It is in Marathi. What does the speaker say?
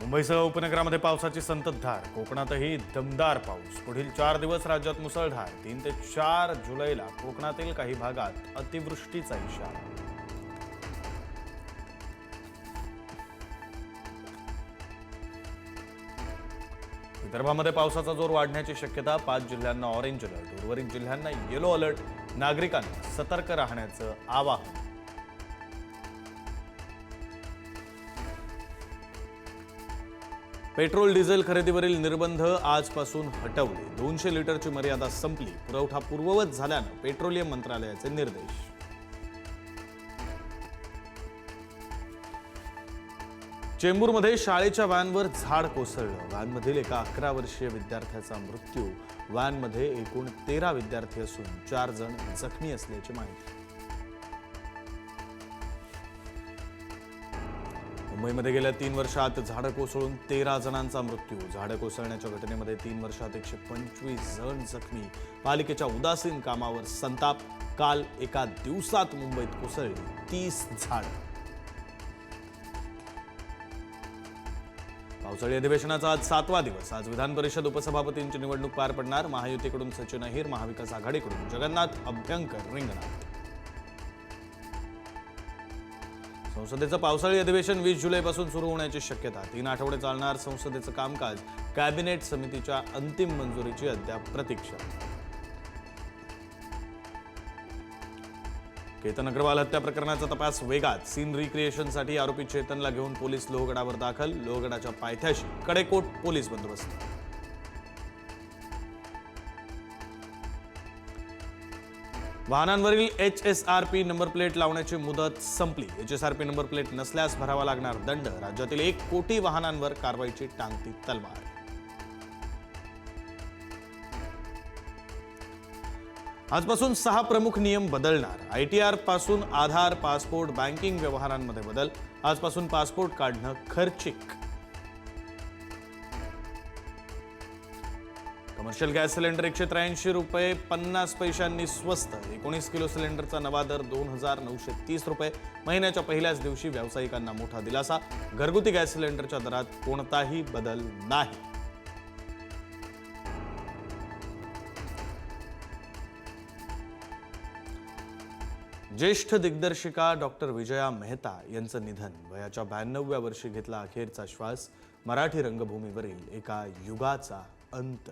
मुंबईसह उपनगरामध्ये पावसाची संततधार, कोकणातही दमदार पाऊस. पुढील 4 दिवस राज्यात मुसळधार. 3 ते 4 जुलैला कोकणातील काही भागात अतिवृष्टीचा इशारा. विदर्भामध्ये पावसाचा जोर वाढण्याची शक्यता. 5 जिल्ह्यांना ऑरेंज अलर्ट, उर्वरित जिल्ह्यांना येलो अलर्ट. नागरिकांना सतर्क राहण्याचं आवाहन. पेट्रोल डिझेल खरेदीवरील निर्बंध आजपासून हटवले. 200 लिटरची मर्यादा संपली. पुरवठा पूर्ववत झाल्यानं पेट्रोलियम मंत्रालयाचे निर्देश. चेंबूरमध्ये शाळेच्या व्हॅनवर झाड कोसळलं. व्हॅनमधील एका 11 वर्षीय विद्यार्थ्याचा मृत्यू. व्हॅनमध्ये एकूण 13 विद्यार्थी असून 4 जण जखमी असल्याची माहिती. मुंबईमध्ये गेल्या 3 वर्षात झाडं कोसळून 13 जणांचा मृत्यू. झाडं कोसळण्याच्या घटनेमध्ये 3 वर्षात 125 जण जखमी. पालिकेच्या उदासीन कामावर संताप. काल एका दिवसात मुंबईत कोसळली 30 झाडं. पावसाळी अधिवेशनाचा आज 7वा दिवस. आज विधान परिषद उपसभापतींची निवडणूक पार पडणार. महायुतीकडून सचिन अहिर, महाविकास आघाडीकडून जगन्नाथ अभ्यंकर रिंगणात. संसदेचं पावसाळी अधिवेशन 20 जुलैपासून सुरू होण्याची शक्यता. 3 आठवडे चालणार संसदेचं कामकाज. कॅबिनेट समितीच्या अंतिम मंजुरीची अद्याप प्रतीक्षा. केतन अग्रवाल हत्या प्रकरणाचा तपास वेगात. सीन रिक्रिएशनसाठी आरोपी चेतनला घेऊन पोलीस लोहगडावर दाखल. लोहगडाच्या पायथ्याशी कडेकोट पोलीस बंदोबस्त. वाहनांवरील HSRP नंबर प्लेट लावण्याची मुदत संपली. HSRP नंबर प्लेट नसल्यास भरावा लागणार दंड. राज्यातील 1 कोटी वाहनांवर कारवाईची टांगती तलवार. आजपासून 6 प्रमुख नियम बदलणार. ITR पासून आधार, पासपोर्ट, बँकिंग व्यवहारांमध्ये बदल. आजपासून पासपोर्ट काढणं खर्चिक. कमर्शियल गॅस सिलेंडर 183 रुपये 50 पैशांनी स्वस्त. 19 किलो सिलेंडरचा नवा दर 2930 रुपये. महिन्याच्या पहिल्याच दिवशी व्यावसायिकांना मोठा दिलासा. घरगुती गॅस सिलेंडरच्या दरात कोणताही बदल नाही. ज्येष्ठ दिग्दर्शिका डॉक्टर विजया मेहता यांचं निधन. वयाच्या 92व्या वर्षी घेतला अखेरचा श्वास. मराठी रंगभूमीवरील एका युगाचा अंत.